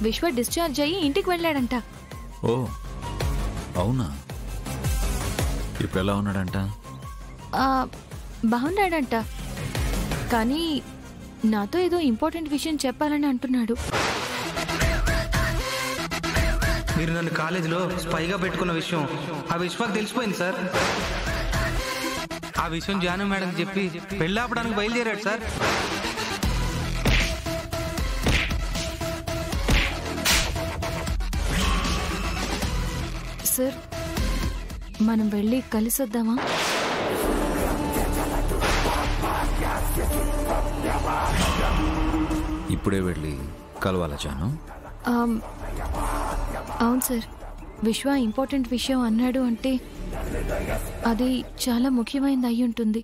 విశ్వ డిశ్చార్జ్ అయ్యి ఇంటికి వెళ్ళాడంట. ఓ అవునా? ఇప్పుడు ఎలా ఉన్నాడంట? బాగున్నాడంట, కానీ నాతో ఏదో ఇంపార్టెంట్ విషయం చెప్పాలని అంటున్నాడు. మీరు నన్ను కాలేజీలో స్పైగా పెట్టుకున్న విషయం ఆ విశ్వాకి తెలిసిపోయింది సార్. ఆ విషయం జాను మేడం చెప్పి పెళ్ళాపడానికి బయలుదేరాడు సార్. సార్, మనం వెళ్ళి కలిసొద్దామా? ఇప్పుడే వెళ్ళి కలవాలా జాను? అవును సార్. విశ్వ ఇంపార్టెంట్ విషయం అన్నాడు అంటే అది చాలా ముఖ్యమైనది అయి ఉంటుంది.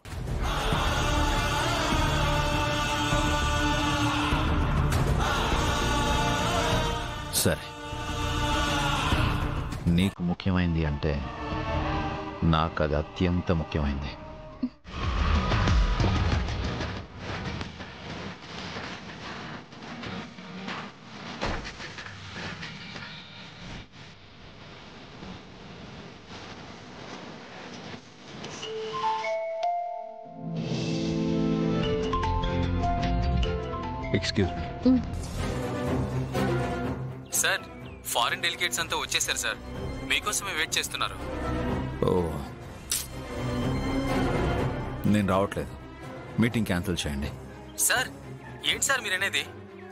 సరే, నీకు ముఖ్యమైంది అంటే నాకు అది అత్యంత ముఖ్యమైంది. Excuse me sir, foreign delegates అంతా వచ్చేసారు సార్, మీకోసమే వెయిట్ చేస్తున్నారు. ఓ, నేను రావట్లేదు, మీటింగ్ క్యాన్సిల్ చేయండి. సార్, ఏంటి సార్ మీరనేది?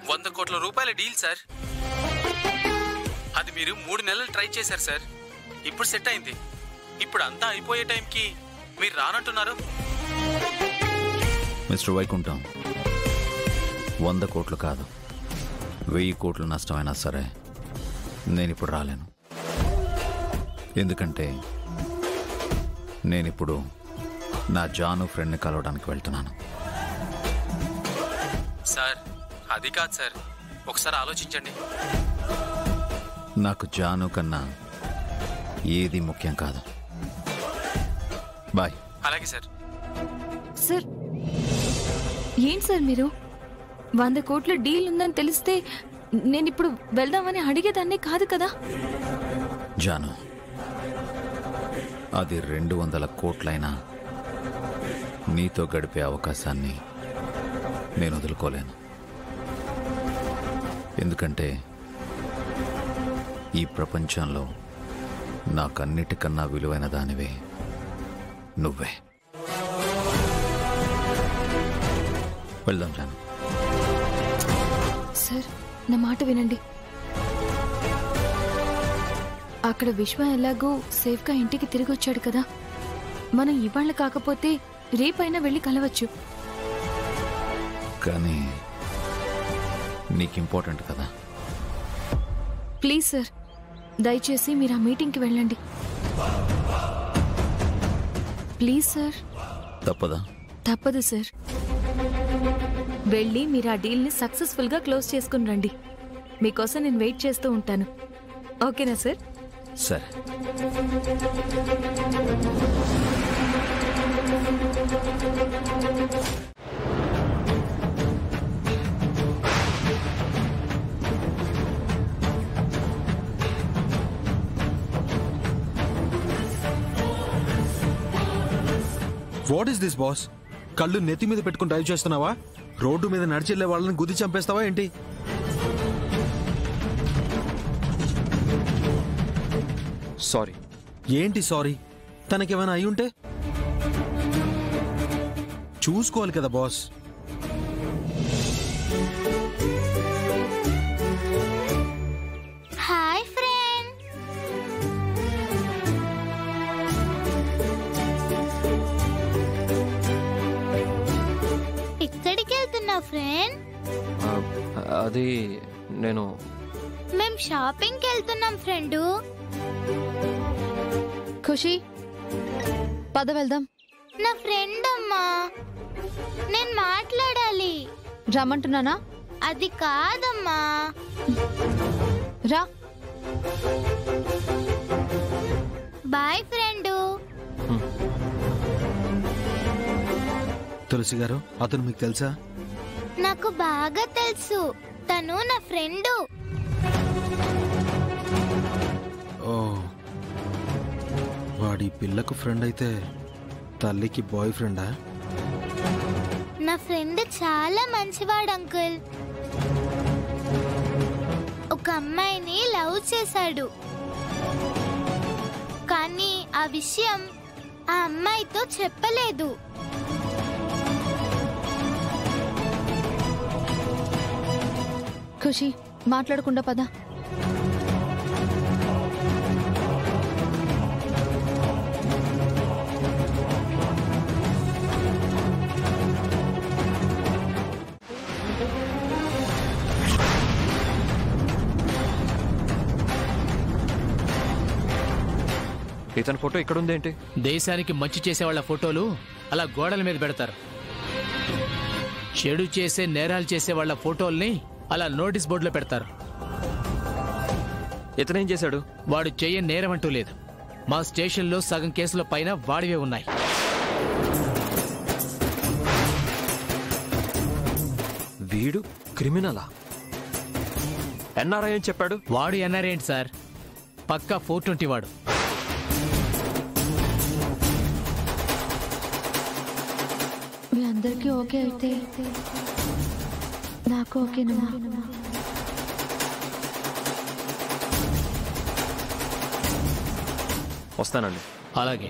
100 కోట్ల రూపాయల డీల్ సార్. అది మీరు 3 నెలలు ట్రై చేశారు సార్, ఇప్పుడు సెట్ అయింది. ఇప్పుడు అంతా అయిపోయే టైంకి మీరు రానంటున్నారు. మిస్టర్ వైకుంఠం, 100 కోట్లు కాదు, 1000 కోట్లు నష్టమైనా సరే నేను ఇప్పుడు రాలేను. ఎందుకంటే నేనిప్పుడు నా జాను ఫ్రెండ్ని కలవడానికి వెళ్తున్నాను. సార్, అది కాదు సార్, ఒకసారి ఆలోచించండి. నాకు జాను కన్నా ఏది ముఖ్యం కాదు. బాయ్. అలాగే సార్. సార్, ఏంటి సార్ మీరు? 100 కోట్ల డీల్ ఉందని తెలిస్తే నేను ఇప్పుడు వెళ్దామని అడిగేదాన్ని కాదు కదా. జాను, అది 200 కోట్లైనా నీతో గడిపే అవకాశాన్ని నేను వదులుకోలేను. ఎందుకంటే ఈ ప్రపంచంలో నాకన్నిటికన్నా విలువైన దానివే నువ్వే. వెళ్దాం జాను. సార్, నా మాట వినండి. అక్కడ విశ్వ ఎలాగో సేఫ్గా ఇంటికి తిరిగి వచ్చాడు కదా, మనం ఇవాళ కాకపోతే రేపైనా వెళ్ళి కలవచ్చు. కానీ నీకు ఇంపార్టెంట్ కదా. ప్లీజ్ సార్, దయచేసి మీరు ఆ మీటింగ్కి వెళ్ళండి. Please sir. తప్పదా? తప్పదు సార్. వెళ్ళి మీరు ఆ డీల్ని సక్సెస్ఫుల్గా క్లోజ్ చేసుకుని రండి. మీకోసం నేను వెయిట్ చేస్తూ ఉంటాను. ఓకేనా సార్? సరే. What is this boss? కళ్ళు నెత్తి మీద పెట్టుకుని డ్రైవ్ చేస్తున్నావా? రోడ్డు మీద నడిచెళ్లే వాళ్ళని గుద్ది చంపేస్తావా ఏంటి? సారీ. ఏంటి సారీ? తనకేమైనా అయి ఉంటే చూసుకోవాలి కదా బాస్. Hi friend. ఎక్కడికి వెళ్తున్నావు ఫ్రెండ్? అది నేను మేం షాపింగ్కి వెళ్తున్నాం ఫ్రెండు. ఖుషి, పద వెళ్దాం. నా ఫ్రెండ్ అమ్మా, నేను మాట్లాడాలి. రమ్మంటున్నానా? అది కాదమ్మా. రా. Bye friend. తులసి గారు, అతను మీకు తెలుసా? నాకు బాగా తెలుసు, తను నా ఫ్రెండు. వాడి పిల్లకు ఫ్రెండ్ అయితే తల్లికి బాయ్ ఫ్రెండా? నా ఫ్రెండ్ చాలా మంచివాడు అంకుల్. ఒక అమ్మాయిని లవ్ చేశాడు, కానీ ఆ విషయం ఆ అమ్మాయితో చెప్పలేదు. ఖుషి, మాట్లాడకుండా పద. ఇతని ఫోటో ఇక్కడ ఉంది ఏంటి? దేశానికి మంచి చేసేవాళ్ల ఫోటోలు అలా గోడల మీద పెడతారు. చెడు చేసే నేరాలు చేసే వాళ్ళ ఫోటోల్ని అలా నోటీస్ బోర్డులో పెడతారు. ఇతనేం చేశాడు? వాడు చెయ్యని నేరం అంటూ లేదు. మా స్టేషన్లో సగం కేసుల పైన వాడివే ఉన్నాయి. వీడు క్రిమినలా? ఎన్ఆర్ఐ అని చెప్పాడు. వాడు ఎన్ఆర్ఐ ఏంటి సార్, పక్కా 420 వాడు. మీ అందరికీ ఓకే అయితే నాకు ఓకేనమ్మా. వస్తానండి. అలాగే.